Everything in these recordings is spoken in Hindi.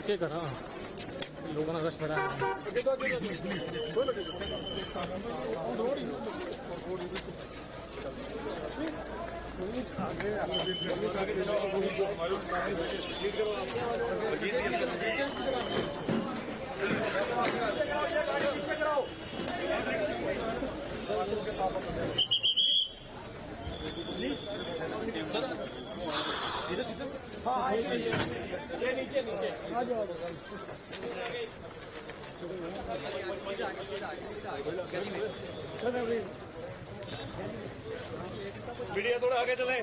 क्या कर रहा लोगों ने रश बढ़ाया हाँ ये नीचे नीचे आ जाओ मीडिया थोड़ा आगे चले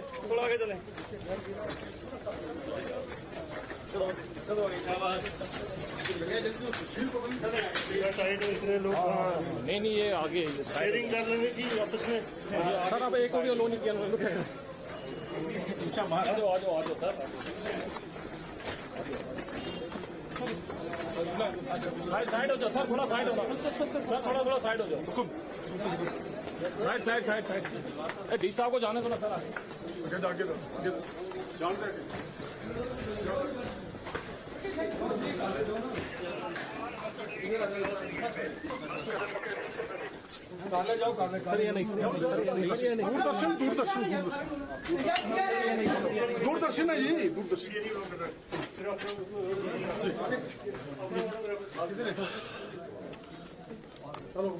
नहीं ये आगे शेयरिंग कर लेंगे कि आपस में सर अब एक ऑडियो लो नहीं किया आ जाओ सर साइड हो जाओ सर थोड़ा साइड हो जाओ सर थोड़ा साइड हो जाओ साइड डी साहब को जाने दो ना सर आगे सर ये नहीं दूरदर्शन है जी दूरदर्शन चलो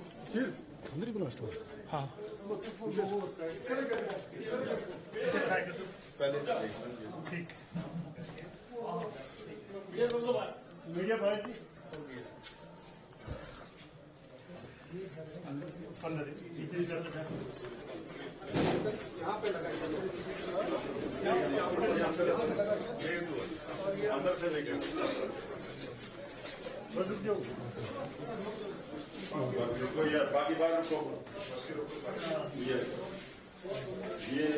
अंदर ही ब्लास्ट हुआ हाँ पहले ठीक मीडिया बाहर जी यहाँ पे लगा अंदर से लेकर रुको यार बाकी बार रुको ये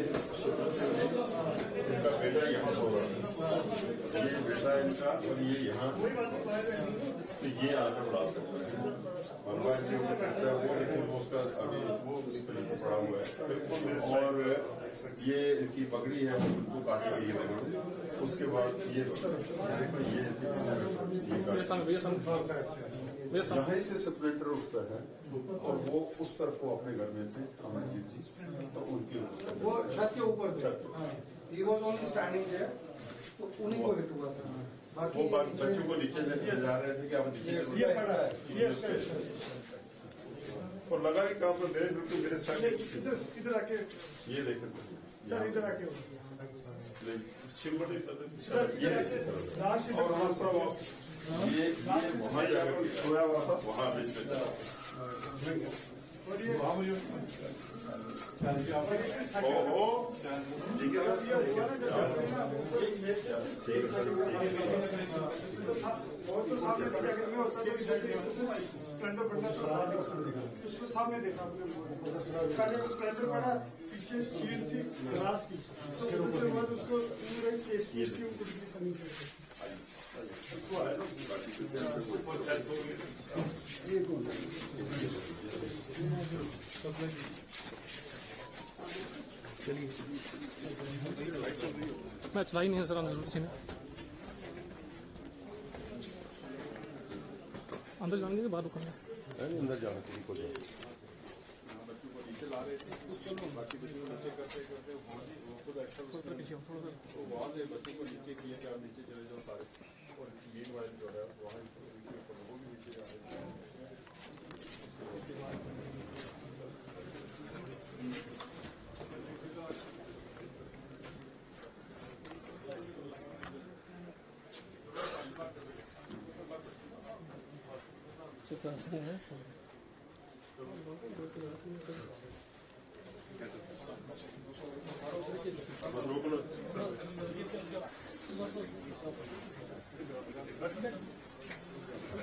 इनका बेटा यहाँ सो रहा है ये बेटा इनका और ये यहाँ तो ये आकर ब्लास्ट करता है भगवान के ऊपर करता है वो लेकिन वो उसका अभी वो उस पर पड़ा हुआ है और ये इनकी पगड़ी है वो बिल्कुल काटी गई है उसके बाद ये देखो ये यहाँ से स्प्लेंडर उठता है और वो उस तरफ को अपने घर में थे अमरजीत जी तो उनकी वो छत के ऊपर ही वॉज ओनली स्टैंडिंग देयर तो उन्हीं को हिट हुआ था वो बच्चों को नीचे लेके जा रहे थे कि आप नीचे और लगा कि काम तो मेरे बिल्कुल मेरे साथ इधर आके ये देखे इधर आके और हमारा सब ये वहाँ जाकर सोया हुआ था वहाँ बीच में चला ठीक है सर उसको सामने देखा आपने स्प्लेंडर पड़ा पीछे शील्ड थी ग्लास की तो उसके बाद उसको केस की कुछ भी समझ चलिए मैं चलाई नहीं है सर अंदर किसी ने अंदर जाने के बाद रुकना अंदर जाना किसी को बच्चों को नीचे ला रहे थे बाकी बच्चे करते वो खुद एक्शन तो वहाँ से बच्चों को नीचे किए कि आप नीचे चले जाओ सारे और गेट वाइज जो है वहाँ वो भी नीचे आ रहे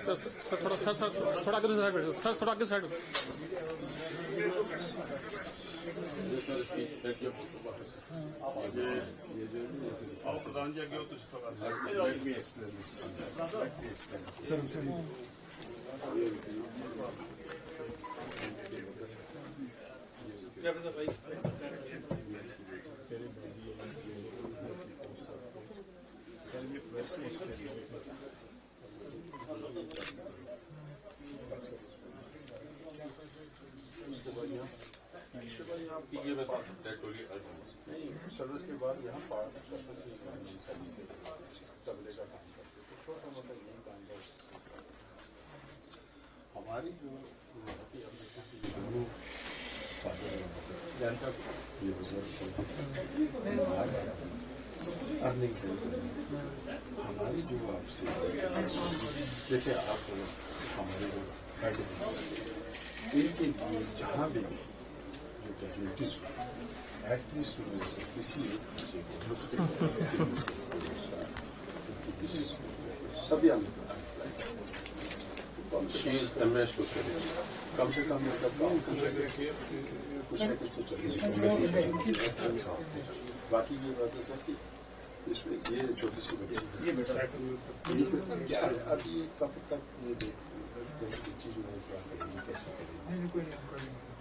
सर थोड़ा थोड़ा आगे साइड बैठो सर थोड़ा आगे साइड आप प्रधान जी आगे हो तो सर कि ये बता टेरिटोरियल नहीं सर्विस के बाद यहाँ तबले का काम करते तो छोटा मोटा यही काम कर हमारी जो जैसा ये अर्निंग हमारी जो आपसे देखिए आप हमारे जो इनके लिए जहाँ भी जो कैजुअलिटीज एटलीस्ट किसी सभी कम से कम कुछ न कुछ तो चलिए बाकी ये बात है सर कि इसमें ये छोटी सी बच्ची क्या है अब ये कब तक ये चीज कैसे करेंगे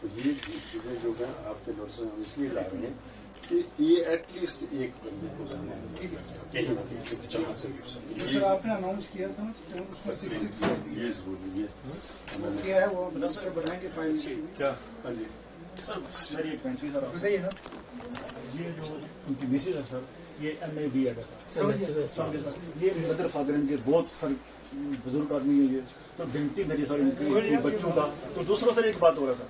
तो ये चीजें जो है आपके नोटिस हम इसलिए ला रहे हैं कि ये एटलीस्ट एक बंदे को कहीं ना कहीं से जहाँ से सर आपने अनाउंस किया था ना उसमें 6 ये जरूरी है किया है वो उसके बनाएंगे फाइल क्या हाँ जी सर ये पेंट्री सर सही है ना ये जो उनकी मिसेज है सर ये MA BEd है सर ये मदर फादर इनके बहुत सर बुजुर्ग आदमी है ये तो गिनती मेरी सर इनकी बच्चों का तो दूसरा सर एक बात हो रहा है सर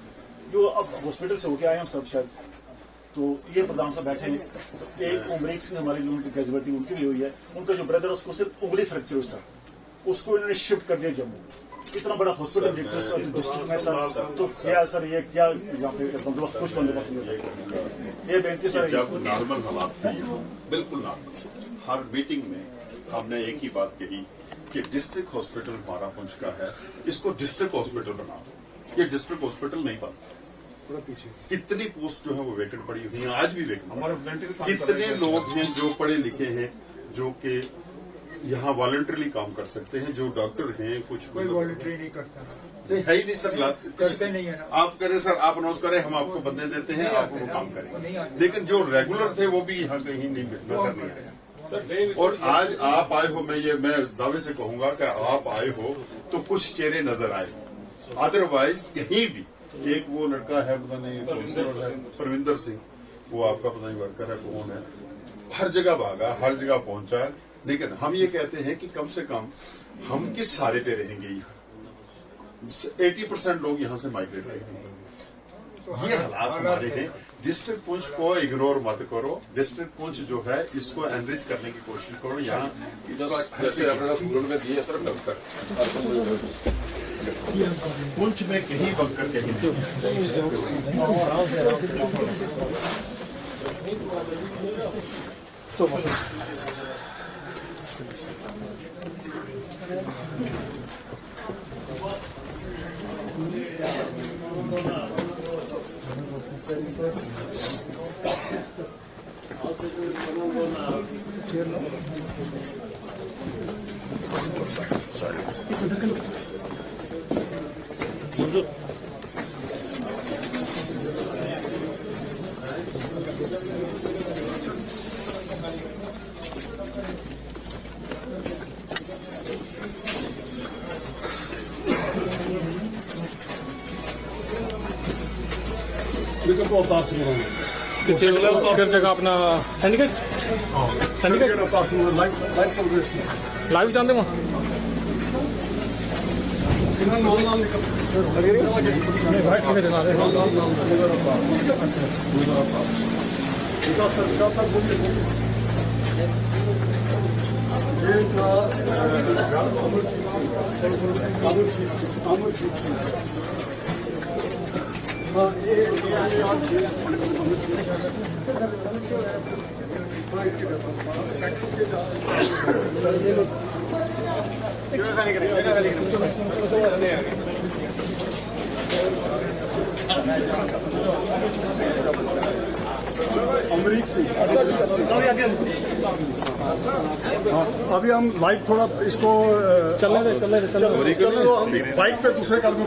जो अब हॉस्पिटल से होके आए हम सब शायद तो ये प्रधान साहब बैठे हैं तो एक उमरीक सिंह हमारी जो उनकी कैजुअलिटी उनकी भी हुई है उनका जो ब्रदर है उसको सिर्फ उंगली फ्रैक्चर हुई सर उसको इन्होंने शिफ्ट कर दिया जम्मू इतना बड़ा हॉस्पिटल डिस्ट्रिक्ट में सर तो क्या सर ये क्या यहाँ पे बंदोबस्त कुछ बंदोबस्त ये बेनती सर जब नॉर्मल हालात थे बिल्कुल नॉर्मल हर मीटिंग में हमने एक ही बात कही कि डिस्ट्रिक्ट हॉस्पिटल मारापुंज का है इसको डिस्ट्रिक्ट हॉस्पिटल बना दो ये डिस्ट्रिक्ट हॉस्पिटल नहीं बनता कितनी पोस्ट जो है वो वेकेंट पड़ी हुई है आज भी वेकेंट कितने लोग हैं जो पढ़े लिखे हैं जो कि यहाँ वॉलंटरली काम कर सकते हैं जो डॉक्टर हैं कुछ कोई वॉलंटरी नहीं करता नहीं है ही नहीं सर करते नहीं है ना आप करें सर आप अनाउंस करें हम आपको बंदे देते हैं आप वो काम करें लेकिन जो रेगुलर थे वो भी यहाँ कहीं नहीं नजर नहीं आए और आज आप आए हो मैं दावे से कहूंगा कि आप आए हो तो कुछ चेहरे नजर आए अदरवाइज कहीं भी एक वो लड़का है पता नहीं परविंदर सिंह वो आपका पता नहीं वर्कर है कौन है हर जगह भागा हर जगह पहुंचा है लेकिन हम ये कहते हैं कि कम से कम हम किस सहारे पे रहेंगे यहाँ 80% लोग यहाँ से माइग्रेट करेंगे ये हालात हमारे हैं डिस्ट्रिक्ट पुंछ को इग्नोर मत करो डिस्ट्रिक्ट पुंछ जो है इसको एनरिच करने की कोशिश करो यहाँ पुंछ में कहीं बंकर कहीं किस जगह अपना सिंडिकेट लाइव जानते वहाँ भाई ठीक है जनाब अमरीक सिंह अभी हम लाइव थोड़ा इसको चलने दे हम बाइक पे दूसरे कार में